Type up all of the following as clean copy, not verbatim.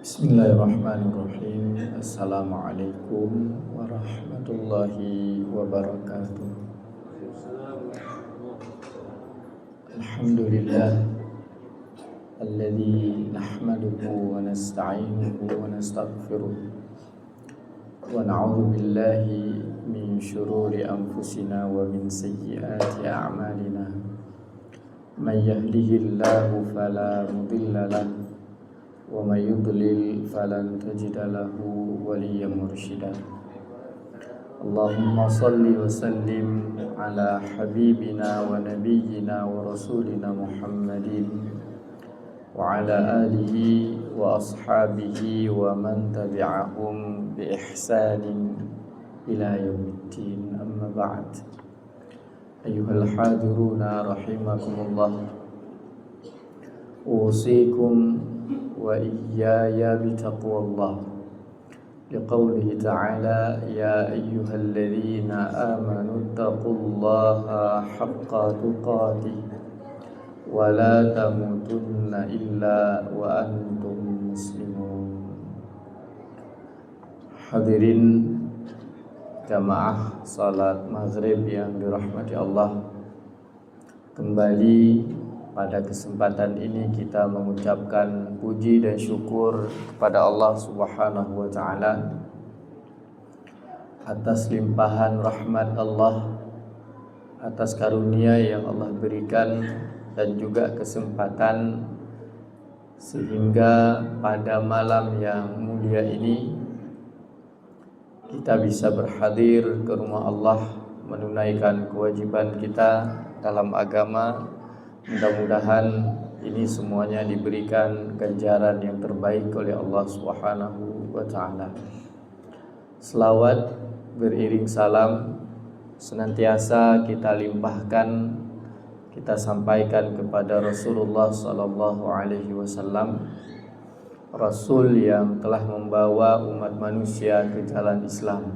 Bismillahirrahmanirrahim. Assalamualaikum warahmatullahi wabarakatuh. Alhamdulillah alladzi nahmaduhu wa nasta'inuhu wa nastaghfiruh wa na'udzu billahi min shururi anfusina wa min sayyiati a'malina. Man yahdihillahu fala mudilla lahu wa may yudlil falan tajida lahu waliyyan mursyida. Allahumma salli wa sallim ala habibina wa nabiyyina wa rasulina Muhammadin wa ala alihi wa ashabihi wa man tabi'ahum bi ihsanin ila yaumiddin. Amma ba'd. Ayyuhal hadiruna rahimakumullah, usikum wa iyaya bitaqwallah liqaulihi ta'ala ya ayyuhalladzina amanu taqullaha haqqa tuqatih wa la tamutunna illa wa antum muslimun. Hadirin jamaah salat maghrib yang dirahmati Allah, kembali pada kesempatan ini kita mengucapkan puji dan syukur kepada Allah Subhanahu wa taala atas limpahan rahmat Allah, atas karunia yang Allah berikan dan juga kesempatan sehingga pada malam yang mulia ini kita bisa berhadir ke rumah Allah menunaikan kewajiban kita dalam agama. Mudah-mudahan ini semuanya diberikan ganjaran yang terbaik oleh Allah Subhanahu wa taala. Selawat beriring salam senantiasa kita limpahkan, kita sampaikan kepada Rasulullah sallallahu alaihi wasallam, Rasul yang telah membawa umat manusia ke jalan Islam,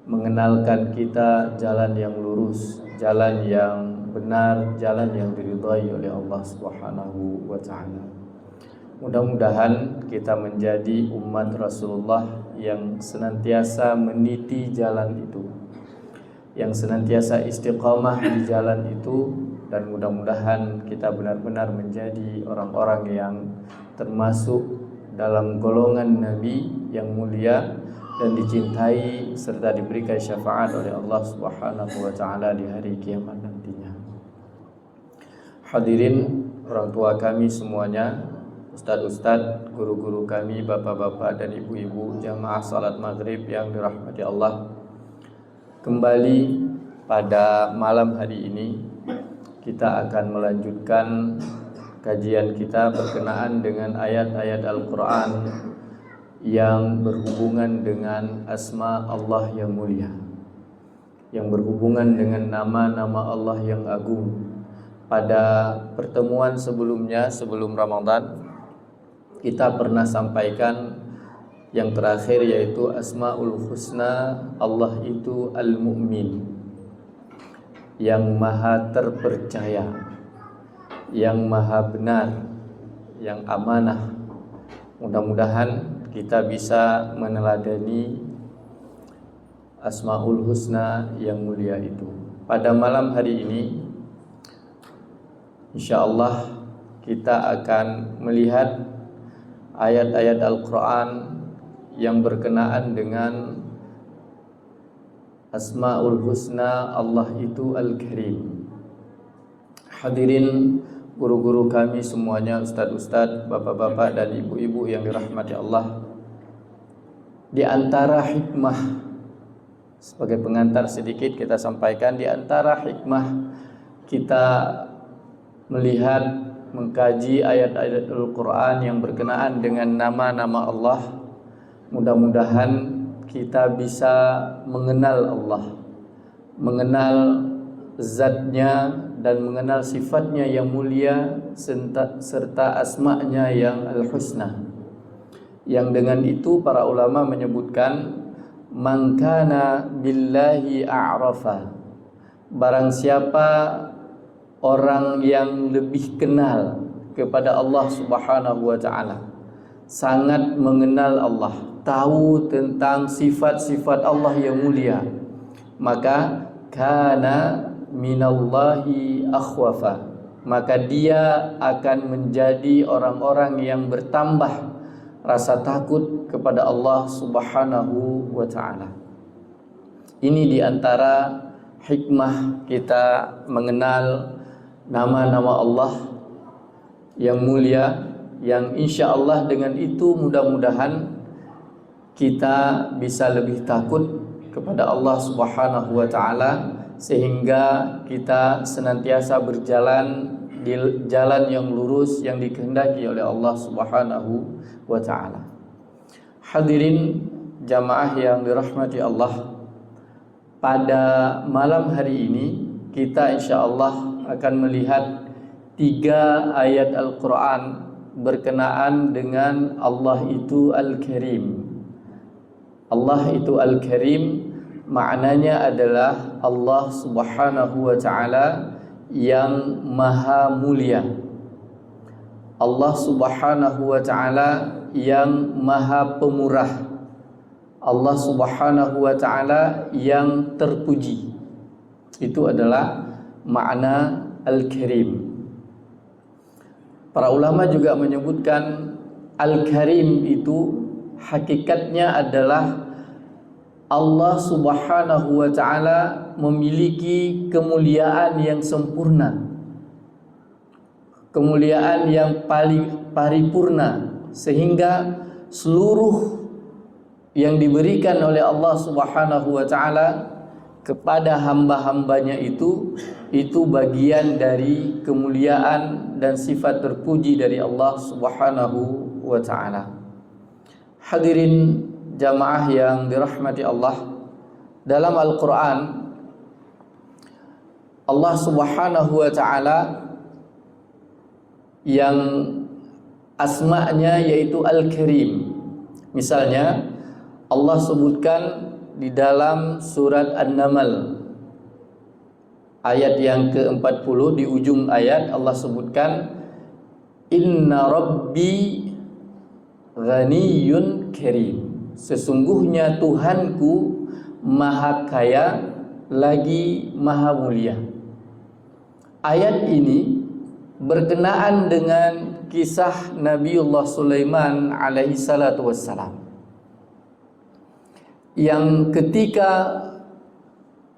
mengenalkan kita jalan yang lurus, jalan yang benar, jalan yang diridhai oleh Allah Subhanahu wa taala. Mudah-mudahan kita menjadi umat Rasulullah yang senantiasa meniti jalan itu, yang senantiasa istiqamah di jalan itu, dan mudah-mudahan kita benar-benar menjadi orang-orang yang termasuk dalam golongan Nabi yang mulia dan dicintai serta diberikan syafaat oleh Allah Subhanahu wa taala di hari kiamat nantinya. Hadirin orang tua kami semuanya, ustadz-ustadz, guru-guru kami, bapak-bapak dan ibu-ibu jamaah salat maghrib yang dirahmati Allah. Kembali pada malam hari ini kita akan melanjutkan kajian kita berkenaan dengan ayat-ayat Al-Quran yang berhubungan dengan asma Allah yang mulia, yang berhubungan dengan nama-nama Allah yang agung. Pada pertemuan sebelumnya, sebelum Ramadan, kita pernah sampaikan yang terakhir, yaitu Asmaul Husna. Allah itu Al-Mu'min, yang maha terpercaya, yang maha benar, yang amanah. Mudah-mudahan kita bisa meneladani Asmaul Husna yang mulia itu. Pada malam hari ini InsyaAllah kita akan melihat ayat-ayat Al-Quran yang berkenaan dengan Asmaul Husna Allah itu Al-Karim. Hadirin guru-guru kami semuanya, ustadz-ustadz, bapak-bapak dan ibu-ibu yang dirahmati Allah, di antara hikmah, sebagai pengantar sedikit kita sampaikan, di antara hikmah kita melihat, mengkaji ayat-ayat Al-Quran yang berkenaan dengan nama-nama Allah, mudah-mudahan kita bisa mengenal Allah, mengenal zatnya dan mengenal sifatnya yang mulia serta asma'nya yang al-husna. Yang dengan itu para ulama menyebutkan man kana billahi a'rafa, barang siapa orang yang lebih kenal kepada Allah Subhanahu wa taala, sangat mengenal Allah, tahu tentang sifat-sifat Allah yang mulia, maka kana minallahi akhwafa, maka dia akan menjadi orang-orang yang bertambah rasa takut kepada Allah Subhanahu wa ta'ala. Ini diantara hikmah kita mengenal nama-nama Allah yang mulia, yang insya Allah dengan itu mudah-mudahan kita bisa lebih takut kepada Allah Subhanahu wa ta'ala, sehingga kita senantiasa berjalan di jalan yang lurus yang dikehendaki oleh Allah Subhanahu wa ta'ala. Hadirin jamaah yang dirahmati Allah, pada malam hari ini kita insya Allah akan melihat 3 ayat Al-Quran berkenaan dengan Allah itu Al-Karim. Allah itu Al-Karim maknanya adalah Allah Subhanahu wa ta'ala yang maha mulia, Allah Subhanahu wa ta'ala yang maha pemurah, Allah Subhanahu wa ta'ala yang terpuji. Itu adalah makna Al-Karim. Para ulama juga menyebutkan Al-Karim itu hakikatnya adalah Allah Subhanahu wa ta'ala memiliki kemuliaan yang sempurna, kemuliaan yang paling paripurna, sehingga seluruh yang diberikan oleh Allah Subhanahu wa ta'ala kepada hamba-hambanya itu bagian dari kemuliaan dan sifat terpuji dari Allah Subhanahu wa ta'ala. Hadirin jamaah yang dirahmati Allah, dalam Al-Quran Allah Subhanahu wa ta'ala yang asma'nya yaitu Al-Karim, misalnya Allah sebutkan di dalam surat An-Naml ayat yang ke-40, di ujung ayat Allah sebutkan inna rabbi ghaniyun karim, sesungguhnya Tuhanku maha kaya lagi maha mulia. Ayat ini berkenaan dengan kisah Nabiullah Sulaiman alaihi salatu wassalam, yang ketika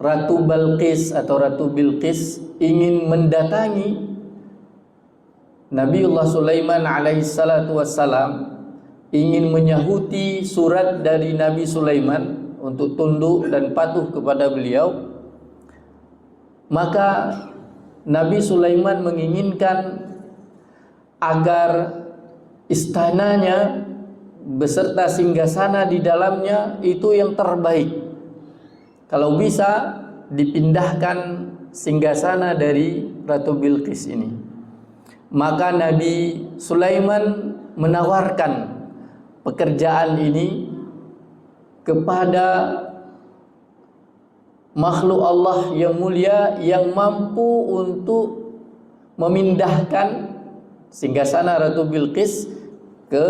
Ratu Balqis atau Ratu Bilqis ingin mendatangi Nabiullah Sulaiman alaihi salatu wassalam, ingin menyahuti surat dari Nabi Sulaiman untuk tunduk dan patuh kepada beliau, maka Nabi Sulaiman menginginkan agar istananya beserta singgasana di dalamnya itu yang terbaik. Kalau bisa dipindahkan singgasana dari Ratu Bilqis ini. Maka Nabi Sulaiman menawarkan pekerjaan ini kepada makhluk Allah yang mulia yang mampu untuk memindahkan singgasana Ratu Bilqis ke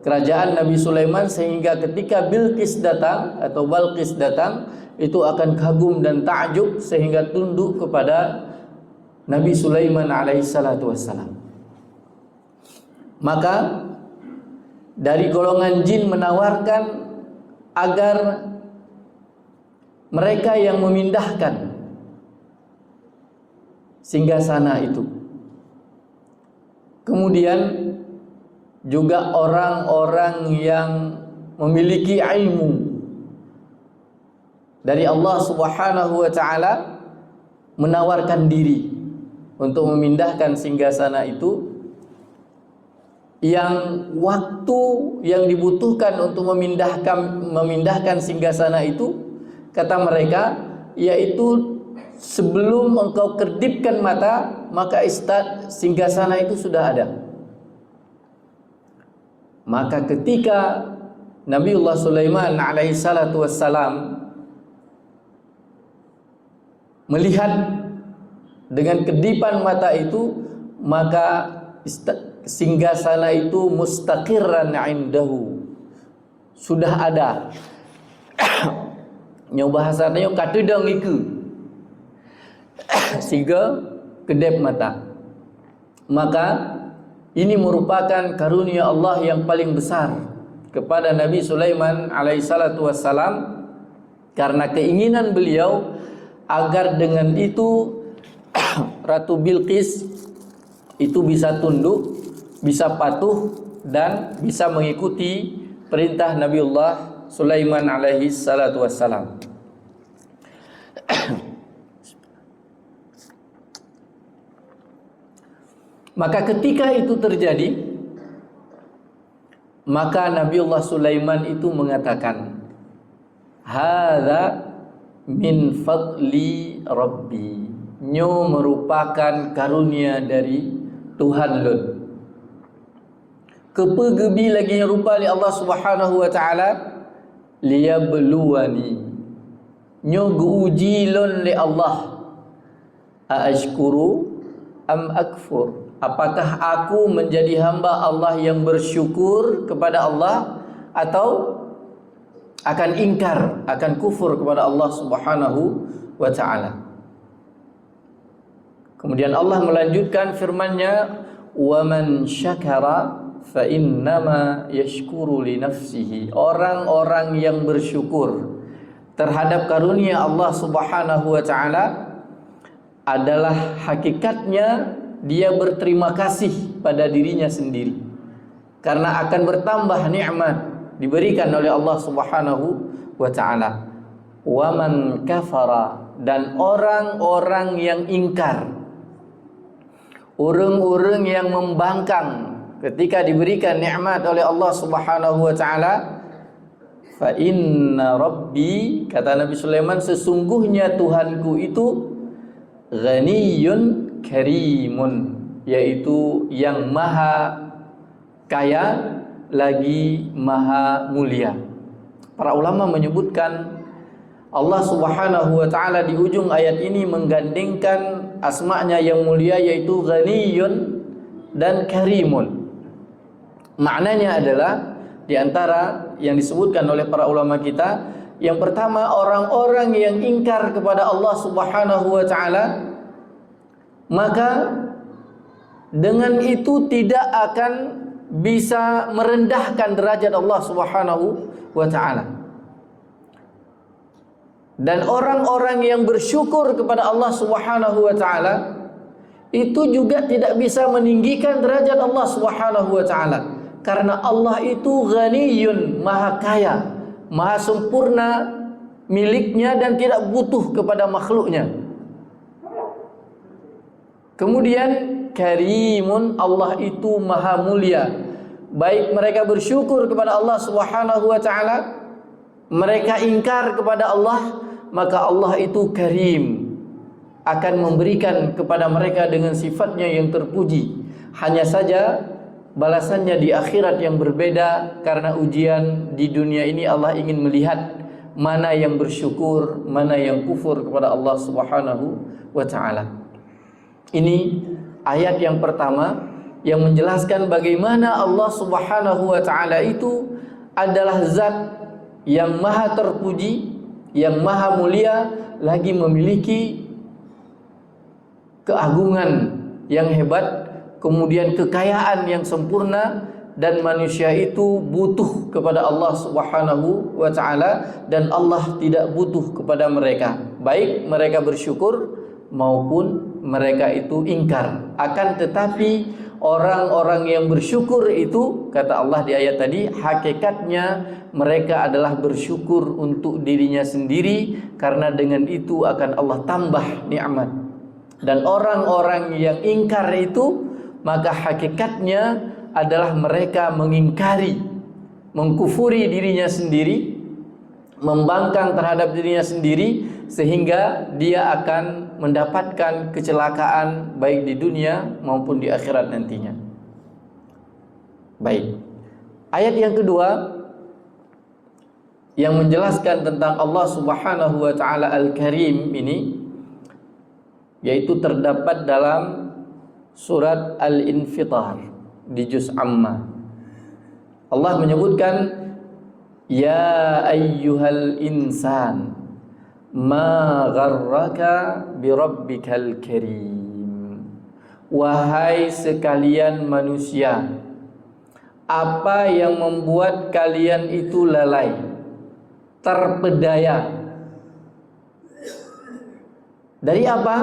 kerajaan Nabi Sulaiman, sehingga ketika Bilqis datang atau Balqis datang itu akan kagum dan takjub sehingga tunduk kepada Nabi Sulaiman alaihi salatu wassalam. Maka dari golongan jin menawarkan agar mereka yang memindahkan singgasana itu, kemudian juga orang-orang yang memiliki ilmu dari Allah Subhanahu wa ta'ala menawarkan diri untuk memindahkan singgasana itu, yang waktu yang dibutuhkan untuk memindahkan singgasana itu, kata mereka, yaitu sebelum engkau kedipkan mata, maka singgasana itu sudah ada. Maka ketika Nabiullah Sulaiman alaihi salatu wassalam melihat dengan kedipan mata itu, maka singgasana itu mustaqirran indahu, sudah ada. Nyo bahasanya katedang iku sehingga kedep mata. Maka ini merupakan karunia Allah yang paling besar kepada Nabi Sulaiman alaihissalatu wassalam, karena keinginan beliau agar dengan itu Ratu Bilqis itu bisa tunduk, bisa patuh, dan bisa mengikuti perintah Nabiullah Sulaiman alaihi salatu wassalam. Maka ketika itu terjadi, maka Nabiullah Sulaiman itu mengatakan, hadza min fadli rabbi, nyo merupakan karunia dari Tuhan lun. Kepegebi lagi rupa li Allah Subhanahu wa taala liyabluwani, nyo guuji lon li Allah, aashkuru am akfur, apakah aku menjadi hamba Allah yang bersyukur kepada Allah atau akan ingkar, akan kufur kepada Allah Subhanahu wa taala. Kemudian Allah melanjutkan firman-Nya, wa man syakara fa innama yashkuru li nafsihi, orang-orang yang bersyukur terhadap karunia Allah Subhanahu wa taala adalah hakikatnya dia berterima kasih pada dirinya sendiri, karena akan bertambah nikmat diberikan oleh Allah Subhanahu wa taala. Wa man kafara, dan orang-orang yang ingkar, orang-orang yang membangkang ketika diberikan nikmat oleh Allah Subhanahu wa taala, fa inna rabbi, kata Nabi Sulaiman, sesungguhnya Tuhanku itu ghaniyun karimun, yaitu yang maha kaya lagi maha mulia. Para ulama menyebutkan Allah Subhanahu wa taala di ujung ayat ini menggandengkan asma'nya yang mulia, yaitu ghaniyun dan karimun. Maknanya adalah di antara yang disebutkan oleh para ulama kita, yang pertama, orang-orang yang ingkar kepada Allah Subhanahu wa taala, maka dengan itu tidak akan bisa merendahkan derajat Allah Subhanahu wa taala. Dan orang-orang yang bersyukur kepada Allah Subhanahu wa taala itu juga tidak bisa meninggikan derajat Allah Subhanahu wa taala, karena Allah itu ghaniyun, maha kaya, maha sempurna miliknya dan tidak butuh kepada makhluknya. Kemudian karimun, Allah itu maha mulia. Baik mereka bersyukur kepada Allah Subhanahu wa taala, mereka ingkar kepada Allah, maka Allah itu karim, akan memberikan kepada mereka dengan sifatnya yang terpuji. Hanya saja balasannya di akhirat yang berbeda, karena ujian di dunia ini Allah ingin melihat mana yang bersyukur, mana yang kufur kepada Allah Subhanahu wa taala. Ini ayat yang pertama yang menjelaskan bagaimana Allah Subhanahu wa taala itu adalah zat yang maha terpuji, yang maha mulia, lagi memiliki keagungan yang hebat, kemudian kekayaan yang sempurna, dan manusia itu butuh kepada Allah Subhanahu wa taala, dan Allah tidak butuh kepada mereka, baik mereka bersyukur maupun mereka itu ingkar. Akan tetapi orang-orang yang bersyukur itu, kata Allah di ayat tadi, hakikatnya mereka adalah bersyukur untuk dirinya sendiri, karena dengan itu akan Allah tambah nikmat. Dan orang-orang yang ingkar itu, maka hakikatnya adalah mereka mengingkari, mengkufuri dirinya sendiri, membangkang terhadap dirinya sendiri, sehingga dia akan mendapatkan kecelakaan baik di dunia maupun di akhirat nantinya. Baik. Ayat yang kedua yang menjelaskan tentang Allah Subhanahu wa taala Al-Karim ini, yaitu terdapat dalam surat Al-Infitar. di juz Amma. Allah menyebutkan, ya ayyuhal insan ma gharraka birabbikal karim. Wahai sekalian manusia, apa yang membuat kalian itu lalai, terpedaya? Dari apa?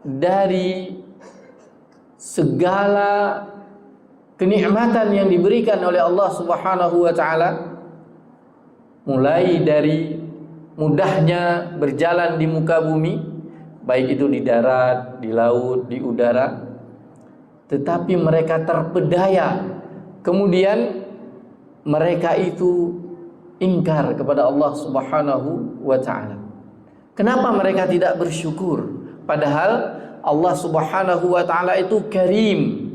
Dari segala kenikmatan yang diberikan oleh Allah Subhanahu wa taala, mulai dari mudahnya berjalan di muka bumi, baik itu di darat, di laut, di udara, tetapi mereka terpedaya. Kemudian mereka itu ingkar kepada Allah Subhanahu wa taala. Kenapa mereka tidak bersyukur? Padahal Allah Subhanahu wa taala itu Karim,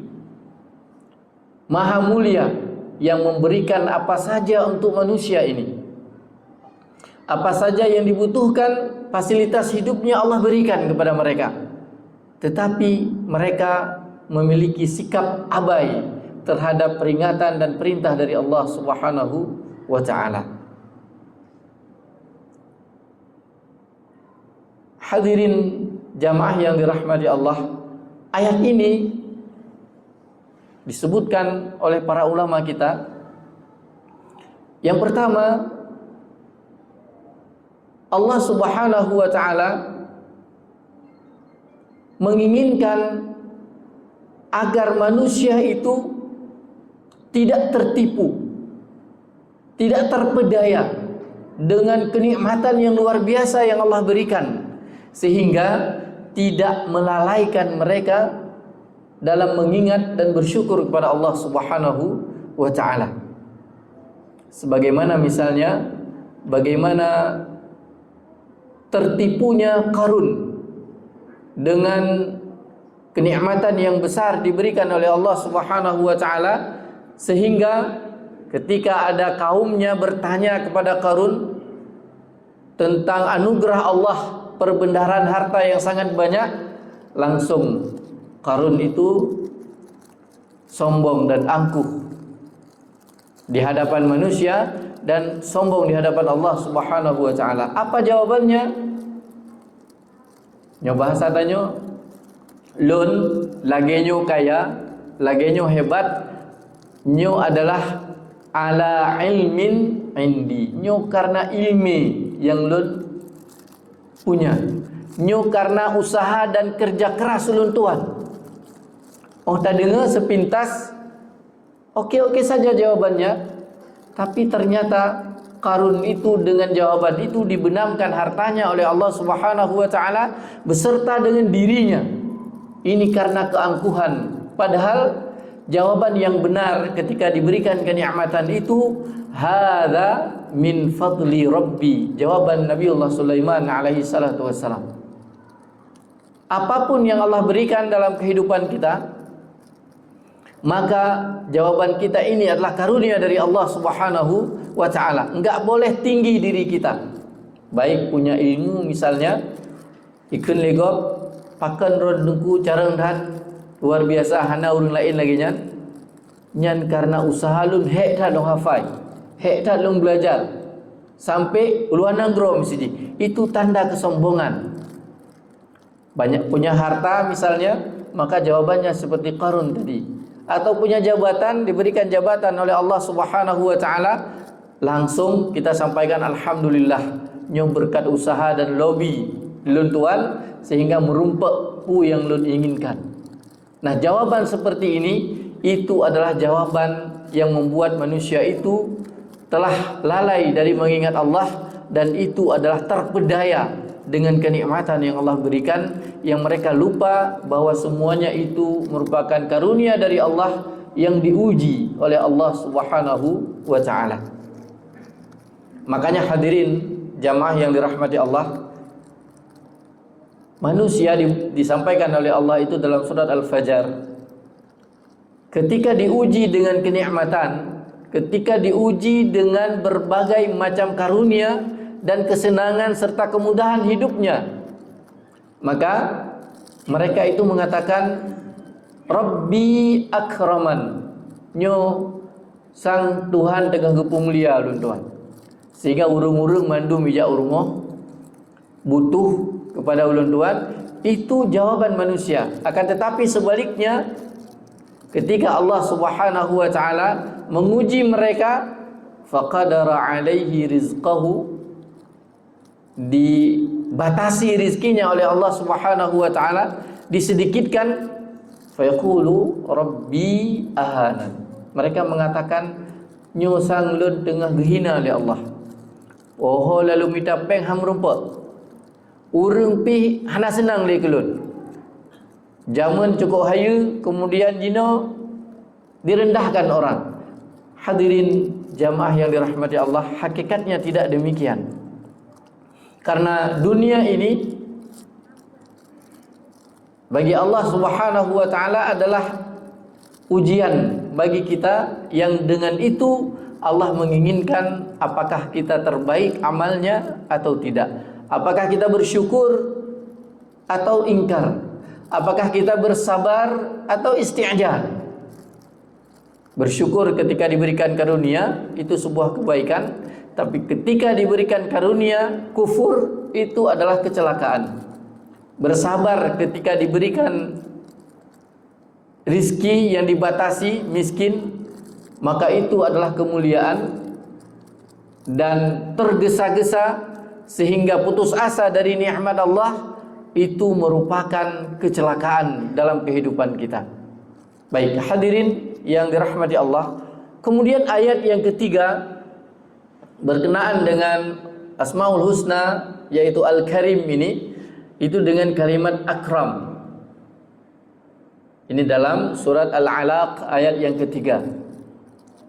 Maha Mulia, yang memberikan apa saja untuk manusia ini. Apa saja yang dibutuhkan, fasilitas hidupnya Allah berikan kepada mereka. Tetapi mereka memiliki sikap abai terhadap peringatan dan perintah dari Allah Subhanahu wa taala. Hadirin jamaah yang dirahmati Allah, ayat ini disebutkan oleh para ulama kita. Yang pertama, Allah Subhanahu wa taala menginginkan agar manusia itu tidak tertipu, tidak terpedaya dengan kenikmatan yang luar biasa yang Allah berikan, sehingga tidak melalaikan mereka dalam mengingat dan bersyukur kepada Allah Subhanahu wa taala. Sebagaimana misalnya bagaimana tertipunya Qarun dengan kenikmatan yang besar diberikan oleh Allah Subhanahu wa taala, sehingga ketika ada kaumnya bertanya kepada Qarun tentang anugerah Allah, perbendaharaan harta yang sangat banyak, langsung Qarun itu sombong dan angkuh di hadapan manusia dan sombong di hadapan Allah Subhanahu wa taala. Apa jawabannya? Nyo bahasa tanyo, lun lagi nyo kaya, lagi nyo hebat, nyo adalah ala ilmin indi. Nyo karena ilmi yang lun punya, nyo karena usaha dan kerja keras ulun tuan. Oh, tak dengar sepintas oke saja jawabannya, tapi ternyata Qarun itu dengan jawaban itu dibenamkan hartanya oleh Allah Subhanahu wa taala beserta dengan dirinya. Ini karena keangkuhan. Padahal jawaban yang benar ketika diberikan kenikmatan itu, hadza min fadli rabbi. Jawaban Nabiullah Sulaiman alaihi salatu wassalam. Apapun yang Allah berikan dalam kehidupan kita, maka jawaban kita ini adalah karunia dari Allah Subhanahu wa ta'ala. Enggak boleh tinggi diri kita. Baik punya ilmu misalnya, ikun legop, pakan rodungku carang dan luar biasa, hana urang lain lagi nyan karena usaha lun hek dah dong hafai, hek dah dong belajar sampai uluan nanggro mesti. Itu tanda kesombongan. Banyak punya harta misalnya, maka jawabannya seperti Qarun tadi. Atau punya jabatan, diberikan jabatan oleh Allah Subhanahu wa taala, langsung kita sampaikan alhamdulillah, nyo berkat usaha dan lobby lun tuan sehingga merumpek pu yang lun inginkan. Nah, jawaban seperti ini itu adalah jawaban yang membuat manusia itu telah lalai dari mengingat Allah, dan itu adalah terpedaya dengan kenikmatan yang Allah berikan, yang mereka lupa bahwa semuanya itu merupakan karunia dari Allah yang diuji oleh Allah Subhanahu wa taala. Makanya hadirin jamaah yang dirahmati Allah, manusia disampaikan oleh Allah itu dalam surat Al-Fajr, ketika diuji dengan kenikmatan, ketika diuji dengan berbagai macam karunia dan kesenangan serta kemudahan hidupnya, maka mereka itu mengatakan Rabbi akraman, nyo sang Tuhan tengah gepung mulia ulun tuan. Sehingga urung-urung mandum bijak urungoh butuh kepada ulun tuan, itu jawaban manusia. Akan tetapi sebaliknya, ketika Allah Subhanahu wa taala menguji mereka, faqadara alaihi rizqahu, dibatasi rizkinya oleh Allah Subhanahu wa taala, disedikitkan, fayaqulu rabbi ahanan. Mereka mengatakan, nyo sang lun tengah gehina oleh Allah. Oh lalu minta peng ham rumput. Urang pi hana senang le kelun. Zaman cukup hayu, kemudian jino direndahkan orang. Hadirin jamaah yang dirahmati Allah, hakikatnya tidak demikian. Karena dunia ini bagi Allah Subhanahu wa taala adalah ujian bagi kita, yang dengan itu Allah menginginkan apakah kita terbaik amalnya atau tidak. Apakah kita bersyukur atau ingkar? Apakah kita bersabar atau isti'jal? Bersyukur ketika diberikan karunia, itu sebuah kebaikan. Tapi ketika diberikan karunia kufur, itu adalah kecelakaan. Bersabar ketika diberikan rizki yang dibatasi, miskin, maka itu adalah kemuliaan. Dan tergesa-gesa sehingga putus asa dari nikmat Allah, itu merupakan kecelakaan dalam kehidupan kita. Baik, hadirin yang dirahmati Allah. Kemudian ayat yang ketiga berkenaan dengan Asmaul Husna, yaitu Al-Karim ini, itu dengan kalimat Akram. Ini dalam surat Al-Alaq ayat yang ketiga.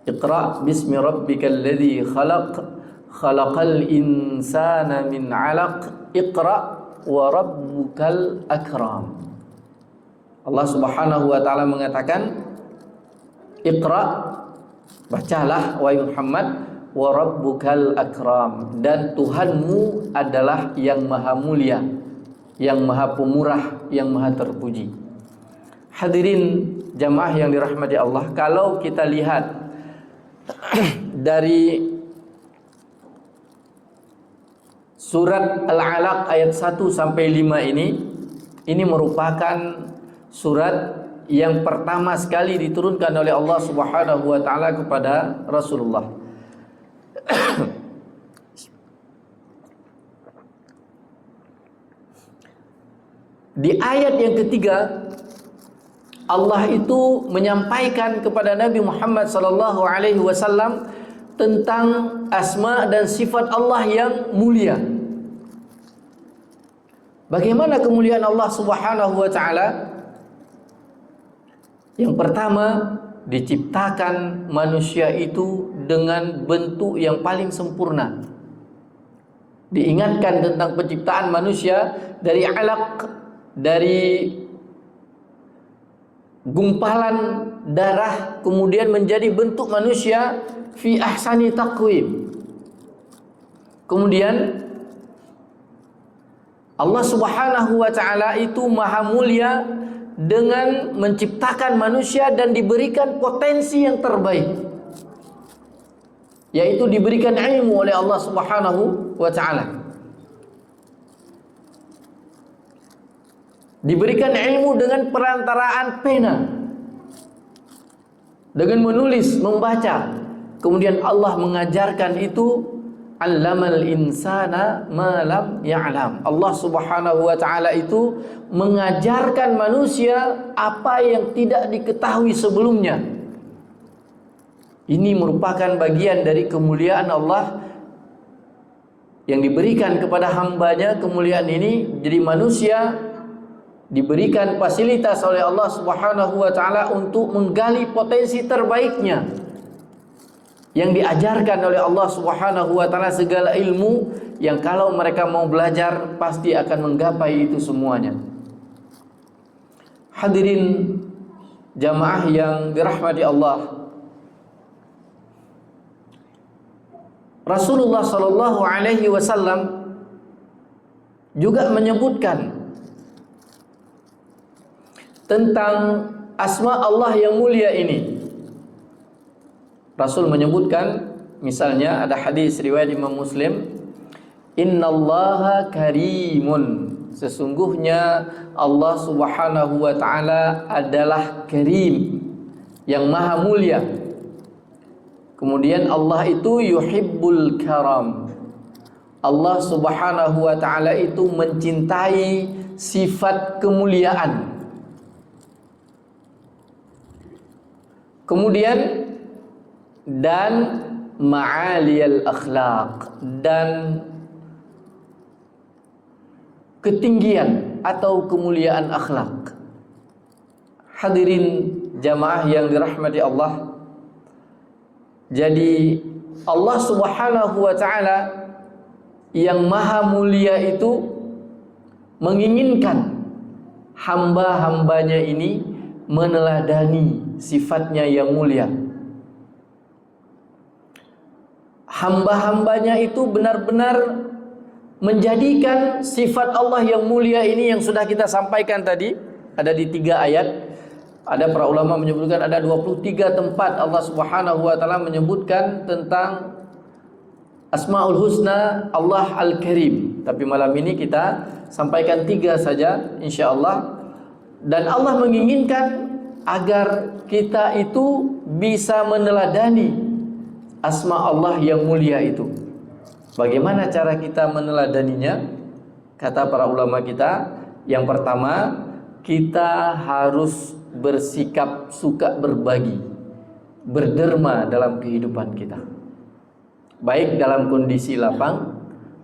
Iqra bismi rabbikal ladzi khalaq, khalaqal insana min 'alaq, iqra wa rabbukal akram. Allah Subhanahu wa taala mengatakan, Iqra, bacalah wahai Muhammad, wa rabbukal akram, dan Tuhanmu adalah yang maha mulia, yang maha pemurah, yang maha terpuji. Hadirin jamaah yang dirahmati Allah, kalau kita lihat dari surat Al-Alaq ayat 1 sampai 5 ini merupakan surat yang pertama sekali diturunkan oleh Allah Subhanahu wa taala kepada Rasulullah. Di ayat yang ketiga, Allah itu menyampaikan kepada Nabi Muhammad sallallahu alaihi wasallam tentang asma dan sifat Allah yang mulia. Bagaimana kemuliaan Allah Subhanahu wa taala? Yang pertama, diciptakan manusia itu dengan bentuk yang paling sempurna. Diingatkan tentang penciptaan manusia dari alaq, dari gumpalan darah, kemudian menjadi bentuk manusia fi ahsani taqwim. Kemudian Allah Subhanahu wa taala itu maha mulia dengan menciptakan manusia dan diberikan potensi yang terbaik, yaitu diberikan ilmu oleh Allah Subhanahu wa taala. Diberikan ilmu dengan perantaraan pena, dengan menulis, membaca. Kemudian Allah mengajarkan itu, allamal insana ma lam ya'lam. Allah Subhanahu wa taala itu mengajarkan manusia apa yang tidak diketahui sebelumnya. Ini merupakan bagian dari kemuliaan Allah yang diberikan kepada hambanya. Kemuliaan ini jadi manusia diberikan fasilitas oleh Allah Subhanahu wa taala untuk menggali potensi terbaiknya, yang diajarkan oleh Allah Subhanahu wa taala segala ilmu yang kalau mereka mau belajar pasti akan menggapai itu semuanya. Hadirin jamaah yang dirahmati Allah, Rasulullah sallallahu alaihi wasallam juga menyebutkan tentang asma Allah yang mulia ini. Rasul menyebutkan, misalnya ada hadis riwayat Imam Muslim, innallaha karimun, sesungguhnya Allah Subhanahu wa taala adalah karim, yang maha mulia. Kemudian Allah itu yuhibbul karam, Allah Subhanahu wa taala itu mencintai sifat kemuliaan. Kemudian dan ma'aliyal akhlaq, dan ketinggian atau kemuliaan akhlak. Hadirin jamaah yang dirahmati Allah, jadi Allah Subhanahu wa taala yang maha mulia itu menginginkan hamba-hambanya ini meneladani sifatnya yang mulia. Hamba-hambanya itu benar-benar menjadikan sifat Allah yang mulia ini yang sudah kita sampaikan tadi, ada di 3 ayat. Ada para ulama menyebutkan ada 23 tempat Allah Subhanahu wa taala menyebutkan tentang Asmaul Husna Allah Al-Karim. Tapi malam ini kita sampaikan 3 saja insyaallah. Dan Allah menginginkan agar kita itu bisa meneladani asma Allah yang mulia itu. Bagaimana cara kita meneladaninya? Kata para ulama kita, yang pertama, kita harus bersikap suka berbagi, berderma dalam kehidupan kita, baik dalam kondisi lapang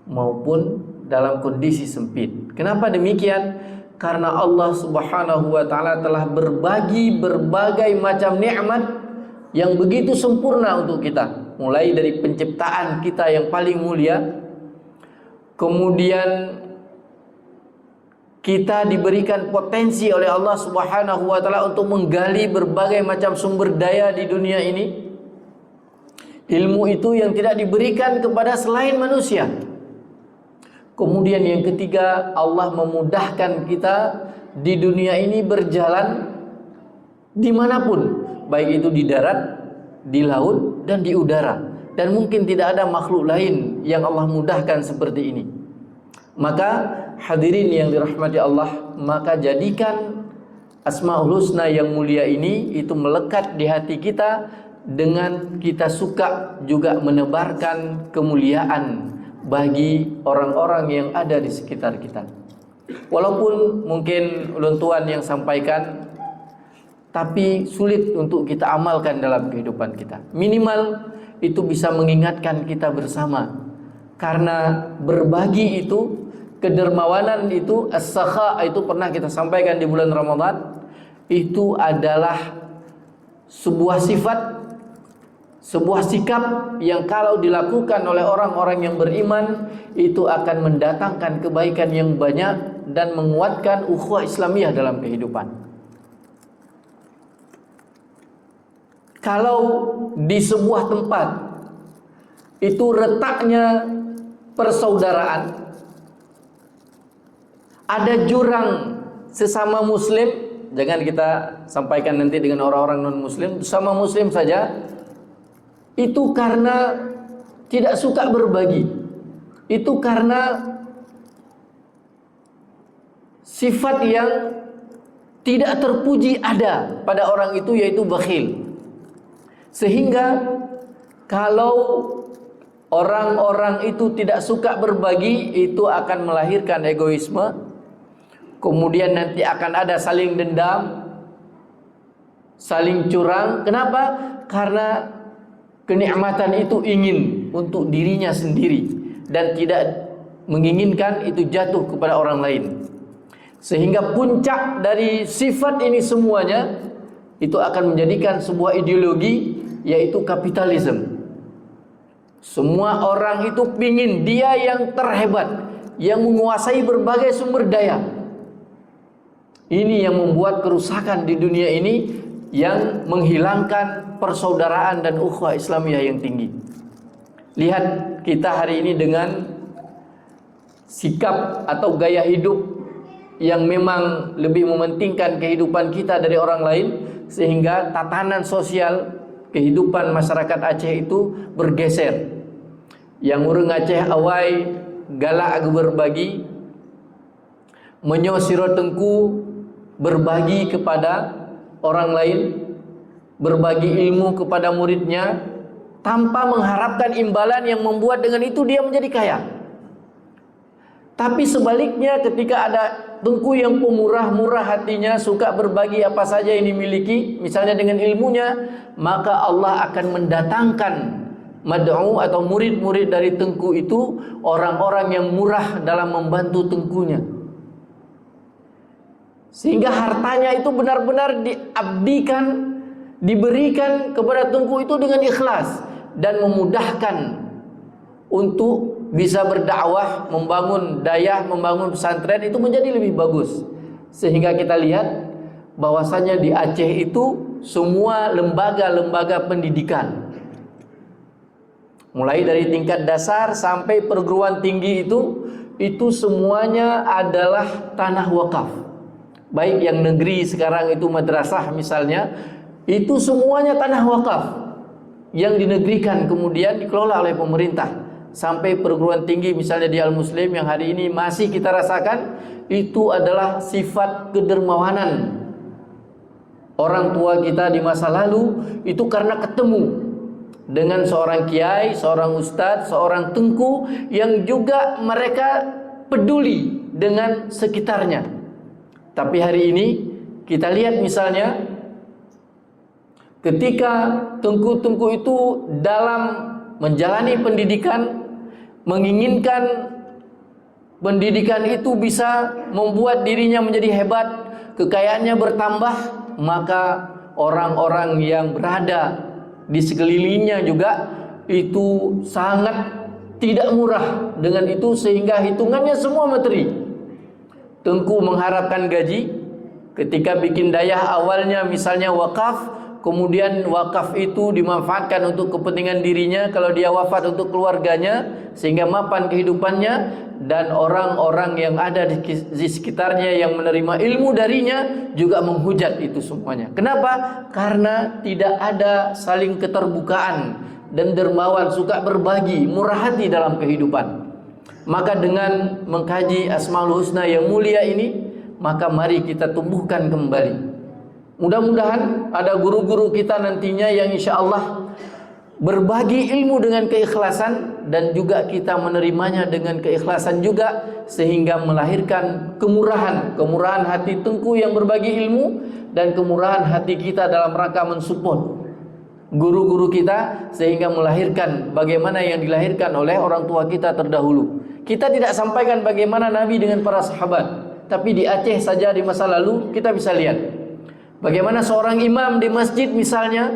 maupun dalam kondisi sempit. Kenapa demikian? Karena Allah Subhanahu wa taala telah berbagi berbagai macam nikmat yang begitu sempurna untuk kita, mulai dari penciptaan kita yang paling mulia, kemudian kita diberikan potensi oleh Allah Subhanahu wa taala untuk menggali berbagai macam sumber daya di dunia ini. Ilmu itu yang tidak diberikan kepada selain manusia. Kemudian yang ketiga, Allah memudahkan kita di dunia ini berjalan dimanapun, baik itu di darat, di laut, dan di udara. Dan mungkin tidak ada makhluk lain yang Allah mudahkan seperti ini. Maka hadirin yang dirahmati Allah, maka jadikan Asmaul Husna yang mulia ini itu melekat di hati kita, dengan kita suka juga menebarkan kemuliaan bagi orang-orang yang ada di sekitar kita. Walaupun mungkin ulun tuan yang sampaikan, tapi sulit untuk kita amalkan dalam kehidupan kita. Minimal itu bisa mengingatkan kita bersama. Karena berbagi itu, kedermawanan itu, as-sakha itu pernah kita sampaikan di bulan Ramadan, itu adalah sebuah sifat, sebuah sikap yang kalau dilakukan oleh orang-orang yang beriman, itu akan mendatangkan kebaikan yang banyak dan menguatkan ukhuwah Islamiyah dalam kehidupan. Kalau di sebuah tempat itu retaknya persaudaraan, ada jurang sesama muslim, jangan kita sampaikan nanti dengan orang-orang non-muslim, sesama muslim saja, itu karena tidak suka berbagi, itu karena sifat yang tidak terpuji ada pada orang itu, yaitu bakhil. Sehingga kalau orang-orang itu tidak suka berbagi, itu akan melahirkan egoisme. Kemudian nanti akan ada saling dendam, saling curang. Kenapa? Karena kenikmatan itu ingin untuk dirinya sendiri dan tidak menginginkan itu jatuh kepada orang lain. Sehingga puncak dari sifat ini semuanya itu akan menjadikan sebuah ideologi, yaitu kapitalisme. Semua orang itu ingin dia yang terhebat, yang menguasai berbagai sumber daya. Ini yang membuat kerusakan di dunia ini, yang menghilangkan persaudaraan dan ukhuwah Islamiyah yang tinggi. Lihat kita hari ini dengan sikap atau gaya hidup yang memang lebih mementingkan kehidupan kita dari orang lain, sehingga tatanan sosial kehidupan masyarakat Aceh itu bergeser. Yang urang Aceh awai galak berbagi, menyosiro tengku berbagi kepada orang lain, berbagi ilmu kepada muridnya tanpa mengharapkan imbalan yang membuat dengan itu dia menjadi kaya. Tapi sebaliknya, ketika ada tengku yang pemurah-murah hatinya, suka berbagi apa saja yang dimiliki, misalnya dengan ilmunya, maka Allah akan mendatangkan mad'u atau murid-murid dari tengku itu, orang-orang yang murah dalam membantu tengkunya, sehingga hartanya itu benar-benar diabdikan, diberikan kepada tengku itu dengan ikhlas dan memudahkan untuk bisa berdakwah, membangun dayah, membangun pesantren itu menjadi lebih bagus. Sehingga kita lihat bahwasanya di Aceh itu semua lembaga-lembaga pendidikan, mulai dari tingkat dasar sampai perguruan tinggi itu semuanya adalah tanah wakaf. Baik yang negeri sekarang itu madrasah misalnya, itu semuanya tanah wakaf yang dinegerikan kemudian dikelola oleh pemerintah. Sampai perguruan tinggi misalnya di Al-Muslim yang hari ini masih kita rasakan, itu adalah sifat kedermawanan orang tua kita di masa lalu. Itu karena ketemu dengan seorang kiai, seorang ustadz, seorang tengku yang juga mereka peduli dengan sekitarnya. Tapi hari ini kita lihat misalnya ketika tengku-tengku itu dalam menjalani pendidikan, menginginkan pendidikan itu bisa membuat dirinya menjadi hebat, kekayaannya bertambah, maka orang-orang yang berada di sekelilingnya juga itu sangat tidak murah dengan itu, sehingga hitungannya semua materi. Tengku mengharapkan gaji ketika bikin dayah, awalnya misalnya wakaf, kemudian wakaf itu dimanfaatkan untuk kepentingan dirinya, kalau dia wafat untuk keluarganya, sehingga mapan kehidupannya, dan orang-orang yang ada di sekitarnya yang menerima ilmu darinya juga menghujat itu semuanya. Kenapa? Karena tidak ada saling keterbukaan dan dermawan, suka berbagi, murah hati dalam kehidupan. Maka dengan mengkaji Asmaul Husna yang mulia ini, maka mari kita tumbuhkan kembali. Mudah-mudahan ada guru-guru kita nantinya yang insya Allah berbagi ilmu dengan keikhlasan, dan juga kita menerimanya dengan keikhlasan juga, sehingga melahirkan kemurahan hati tengku yang berbagi ilmu, dan kemurahan hati kita dalam rangka mensupport guru-guru kita, sehingga melahirkan bagaimana yang dilahirkan oleh orang tua kita terdahulu. Kita tidak sampaikan bagaimana Nabi dengan para sahabat, tapi di Aceh saja di masa lalu kita bisa lihat bagaimana seorang imam di masjid misalnya,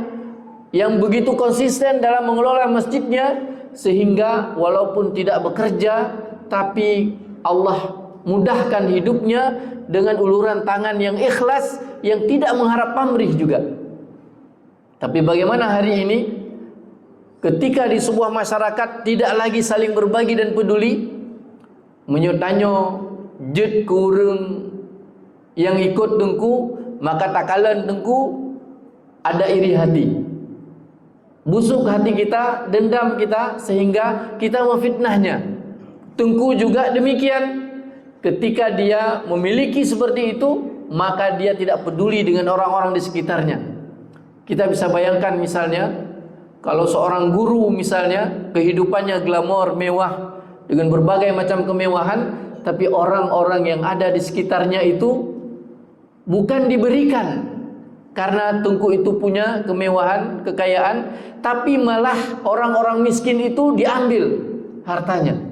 yang begitu konsisten dalam mengelola masjidnya, sehingga walaupun tidak bekerja, tapi Allah mudahkan hidupnya dengan uluran tangan yang ikhlas, yang tidak mengharap pamrih juga. Tapi bagaimana hari ini, ketika di sebuah masyarakat tidak lagi saling berbagi dan peduli, menyotanyo jet kurung yang ikut tengku, maka takalan tengku ada iri hati, busuk hati kita, dendam kita, sehingga kita memfitnahnya. Tengku juga demikian, ketika dia memiliki seperti itu, maka dia tidak peduli dengan orang-orang di sekitarnya. Kita bisa bayangkan misalnya, kalau seorang guru misalnya, kehidupannya glamor, mewah, dengan berbagai macam kemewahan, tapi orang-orang yang ada di sekitarnya itu bukan diberikan karena tengku itu punya kemewahan, kekayaan, tapi malah orang-orang miskin itu diambil hartanya.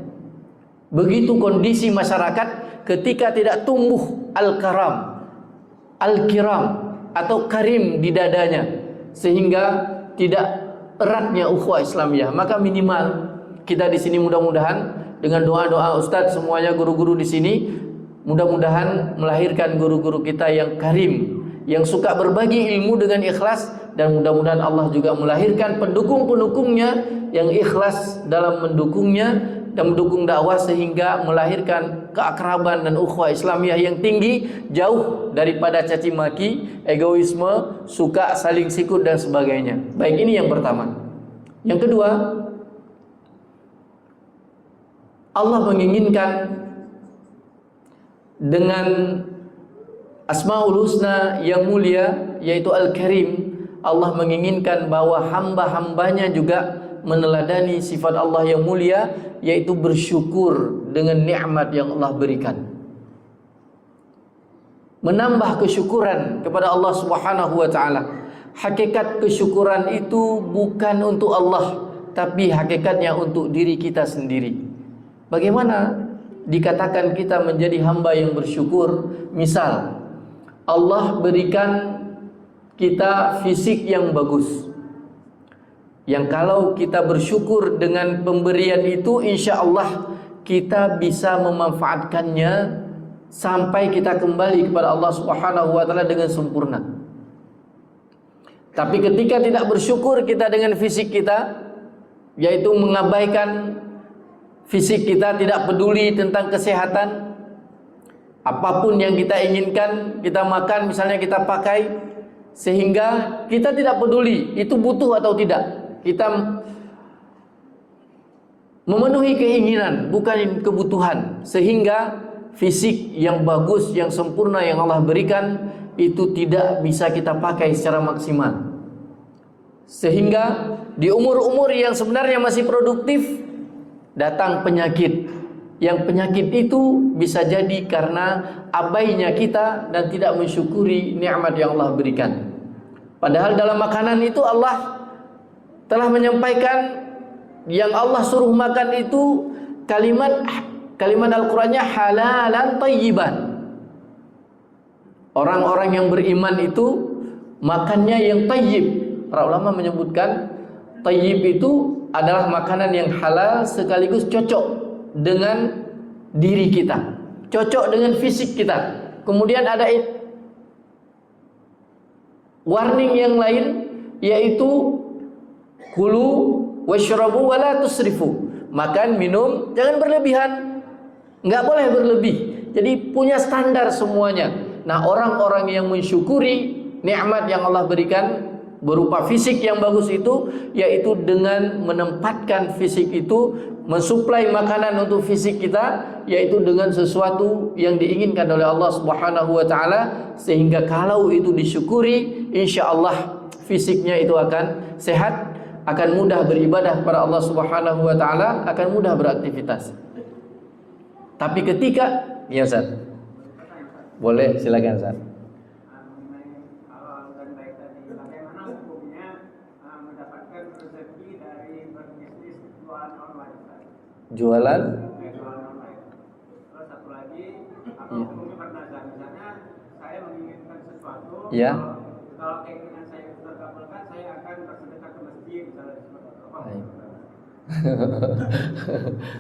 Begitu kondisi masyarakat ketika tidak tumbuh al-karam, al-kiram atau karim di dadanya, sehingga tidak eratnya ukhuwah Islamiyah. Maka minimal kita di sini mudah-mudahan dengan doa-doa ustadz semuanya, guru-guru di sini, mudah-mudahan melahirkan guru-guru kita yang karim, yang suka berbagi ilmu dengan ikhlas, dan mudah-mudahan Allah juga melahirkan pendukung-pendukungnya yang ikhlas dalam mendukungnya, dan mendukung dakwah sehingga melahirkan keakraban dan ukhuwah Islamiyah yang tinggi, jauh daripada caci maki, egoisme, suka saling sikut dan sebagainya. Baik, ini yang pertama. Yang kedua, Allah menginginkan dengan Asmaul Husna yang mulia, yaitu Al-Karim, Allah menginginkan bahwa hamba-hambanya juga meneladani sifat Allah yang mulia, yaitu bersyukur dengan nikmat yang Allah berikan. Menambah kesyukuran kepada Allah Subhanahu wa taala. Hakikat kesyukuran itu bukan untuk Allah, tapi hakikatnya untuk diri kita sendiri. Bagaimana dikatakan kita menjadi hamba yang bersyukur? Misal, Allah berikan kita fisik yang bagus, yang kalau kita bersyukur dengan pemberian itu, insya Allah kita bisa memanfaatkannya sampai kita kembali kepada Allah Subhanahu wa taala dengan sempurna. Tapi ketika tidak bersyukur kita dengan fisik kita, yaitu mengabaikan fisik kita, tidak peduli tentang kesehatan, apapun yang kita inginkan, kita makan, misalnya kita pakai, sehingga kita tidak peduli itu butuh atau tidak. Kita memenuhi keinginan, bukan kebutuhan, sehingga fisik yang bagus, yang sempurna yang Allah berikan itu tidak bisa kita pakai secara maksimal. Sehingga di umur-umur yang sebenarnya masih produktif, datang penyakit. Yang penyakit itu bisa jadi karena abainya kita dan tidak mensyukuri nikmat yang Allah berikan. Padahal dalam makanan itu Allah telah menyampaikan yang Allah suruh makan itu kalimat Al-Qur'annya halalan thayyiban. Orang-orang yang beriman itu makannya yang thayyib. Para ulama menyebutkan thayyib itu adalah makanan yang halal sekaligus cocok dengan diri kita, cocok dengan fisik kita. Kemudian ada warning yang lain, yaitu kulu washrabu wala tusrifu. Makan, minum, jangan berlebihan. Enggak boleh berlebih. Jadi punya standar semuanya. Nah, orang-orang yang mensyukuri nikmat yang Allah berikan berupa fisik yang bagus itu, yaitu dengan menempatkan fisik itu, mensuplai makanan untuk fisik kita, yaitu dengan sesuatu yang diinginkan oleh Allah Subhanahu wa taala, sehingga kalau itu disyukuri, insyaallah fisiknya itu akan sehat, akan mudah beribadah kepada Allah Subhanahu wa taala, akan mudah beraktivitas. Tapi ketika, ya Ustaz. Boleh, silakan Ustaz. Jualan online. Terus satu lagi, apa hukumnya bernazar? Misalnya saya menginginkan sesuatu, ya. Kalau keinginan saya itu terkabulkan, saya akan bersedekah ke masjid, misalnya seperti itu.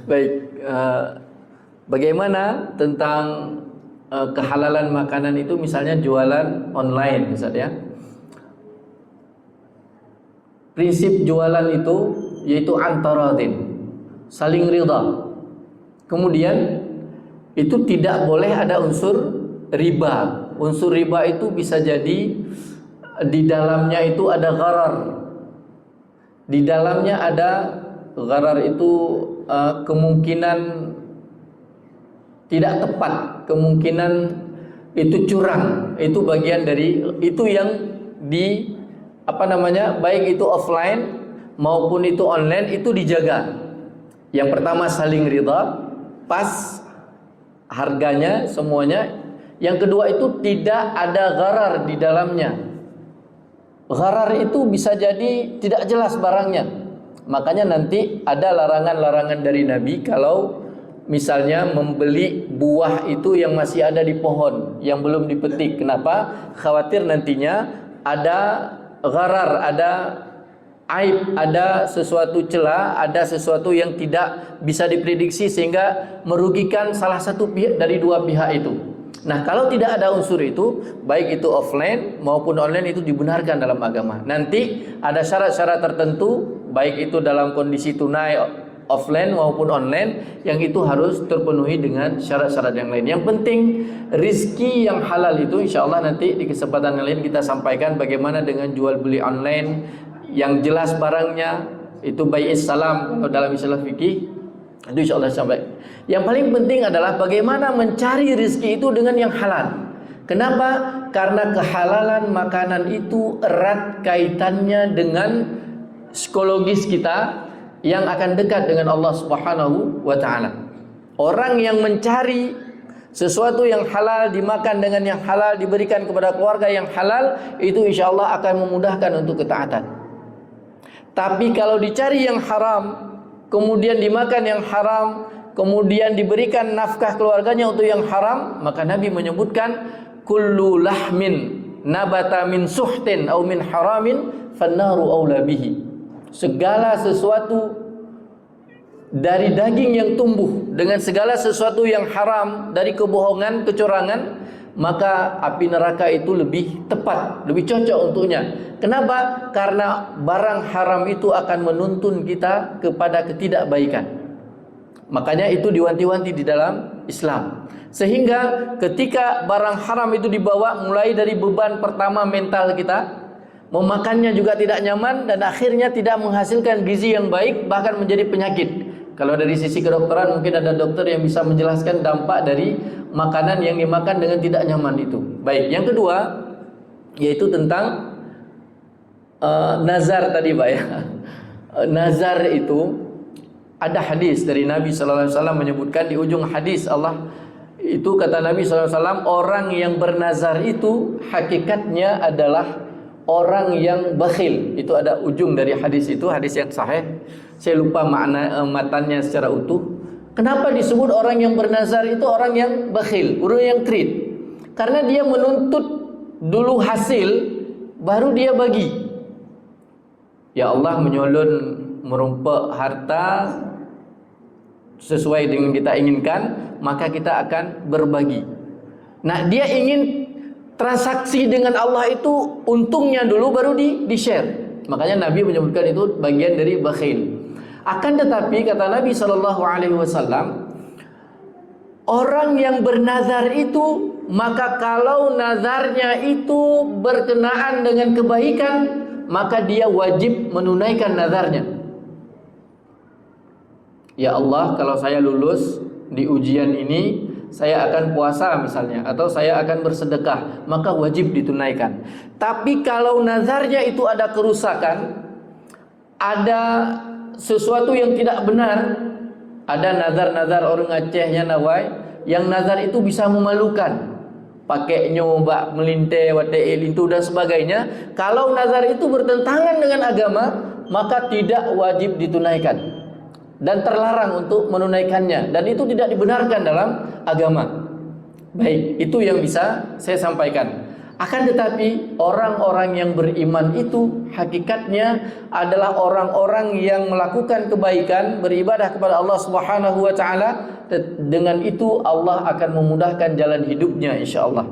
Baik, bagaimana tentang kehalalan makanan itu, misalnya jualan online, misalnya. Prinsip jualan itu yaitu antaradin, saling ridha. Kemudian itu tidak boleh ada unsur riba. Unsur riba itu bisa jadi di dalamnya itu ada gharar. Di dalamnya ada gharar itu kemungkinan tidak tepat, kemungkinan itu curang. Itu bagian dari itu yang di baik itu offline maupun itu online, itu dijaga. Yang pertama saling ridha, pas harganya semuanya. Yang kedua itu tidak ada gharar di dalamnya. Gharar itu bisa jadi tidak jelas barangnya. Makanya nanti ada larangan-larangan dari Nabi kalau misalnya membeli buah itu yang masih ada di pohon, yang belum dipetik. Kenapa? Khawatir nantinya ada gharar, ada aib, ada sesuatu celah, ada sesuatu yang tidak bisa diprediksi sehingga merugikan salah satu pihak dari dua pihak itu. Nah, kalau tidak ada unsur itu, baik itu offline maupun online, itu dibenarkan dalam agama. Nanti ada syarat-syarat tertentu, baik itu dalam kondisi tunai offline maupun online, yang itu harus terpenuhi dengan syarat-syarat yang lain. Yang penting rizki yang halal itu insyaallah nanti di kesempatan yang lain kita sampaikan bagaimana dengan jual beli online yang jelas barangnya, itu bai'is salam dalam istilah fikih, itu insyaallah sampai. Yang paling penting adalah bagaimana mencari rizki itu dengan yang halal. Kenapa? Karena kehalalan makanan itu erat kaitannya dengan psikologis kita yang akan dekat dengan Allah Subhanahu wa taala. Orang yang mencari sesuatu yang halal, dimakan dengan yang halal, diberikan kepada keluarga yang halal, itu insyaallah akan memudahkan untuk ketaatan. Tapi kalau dicari yang haram, kemudian dimakan yang haram, kemudian diberikan nafkah keluarganya untuk yang haram, maka Nabi menyebutkan kullu lahmin nabata min suhtin au min haramin fannaru aula bihi. Segala sesuatu dari daging yang tumbuh dengan segala sesuatu yang haram, dari kebohongan, kecurangan, maka api neraka itu lebih tepat, lebih cocok untuknya. Kenapa? Karena barang haram itu akan menuntun kita kepada ketidakbaikan. Makanya itu diwanti-wanti di dalam Islam. Sehingga ketika barang haram itu dibawa, mulai dari beban pertama mental kita, memakannya juga tidak nyaman, dan akhirnya tidak menghasilkan gizi yang baik, bahkan menjadi penyakit. Kalau dari sisi kedokteran mungkin ada dokter yang bisa menjelaskan dampak dari makanan yang dimakan dengan tidak nyaman itu. Baik, yang kedua yaitu tentang nazar tadi Pak ya. Nazar itu ada hadis dari Nabi sallallahu alaihi wasallam menyebutkan di ujung hadis Allah itu, kata Nabi sallallahu alaihi wasallam, orang yang bernazar itu hakikatnya adalah orang yang bakhil. Itu ada ujung dari hadis itu, hadis yang sahih. Saya lupa makna matanya secara utuh. Kenapa disebut orang yang bernazar itu orang yang bakhil, orang yang kredit? Karena dia menuntut dulu hasil, baru dia bagi. Ya Allah menyolon merumpak harta sesuai dengan kita inginkan, maka kita akan berbagi. Nah, dia ingin transaksi dengan Allah itu untungnya dulu baru di-share. Makanya Nabi menyebutkan itu bagian dari bakhil. Akan tetapi kata Nabi sallallahu alaihi wasallam, orang yang bernazar itu, maka kalau nazarnya itu berkenaan dengan kebaikan, maka dia wajib menunaikan nazarnya. Ya Allah, kalau saya lulus di ujian ini, saya akan puasa misalnya, atau saya akan bersedekah, maka wajib ditunaikan. Tapi kalau nazarnya itu ada kerusakan, ada sesuatu yang tidak benar, ada nazar-nazar orang Acehnya nawai, yang nazar itu bisa memalukan, pakai nyoba melintai wateil itu dan sebagainya. Kalau nazar itu bertentangan dengan agama, maka tidak wajib ditunaikan dan terlarang untuk menunaikannya, dan itu tidak dibenarkan dalam agama. Baik, itu yang bisa saya sampaikan. Akan tetapi orang-orang yang beriman itu hakikatnya adalah orang-orang yang melakukan kebaikan, beribadah kepada Allah Subhanahu wa taala. Dengan itu Allah akan memudahkan jalan hidupnya insyaallah.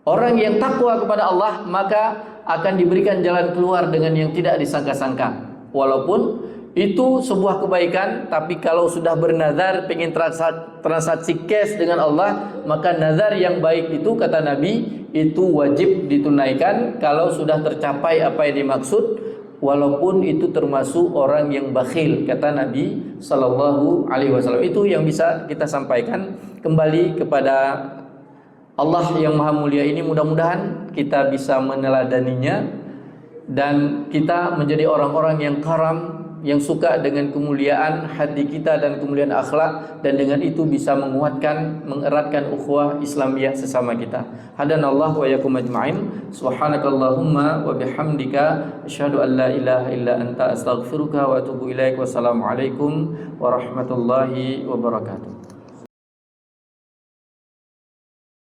Orang yang takwa kepada Allah maka akan diberikan jalan keluar dengan yang tidak disangka-sangka. Walaupun itu sebuah kebaikan, tapi kalau sudah bernazar pengen transaksi cash dengan Allah, maka nazar yang baik itu kata Nabi itu wajib ditunaikan kalau sudah tercapai apa yang dimaksud, walaupun itu termasuk orang yang bakhil, kata Nabi sallallahu alaihi wasallam. Itu yang bisa kita sampaikan. Kembali kepada Allah yang Maha Mulia ini, mudah-mudahan kita bisa meneladaninya dan kita menjadi orang-orang yang karam, yang suka dengan kemuliaan hati kita dan kemuliaan akhlak, dan dengan itu bisa menguatkan, mengeratkan ukhuwah Islamiyah sesama kita. Hadanallahu wa yakum ajma'in. Subhanakallahumma wa bihamdika asyhadu an la ilaha illa anta astaghfiruka wa atubu ilaik. Wassalamualaikum warahmatullahi wabarakatuh.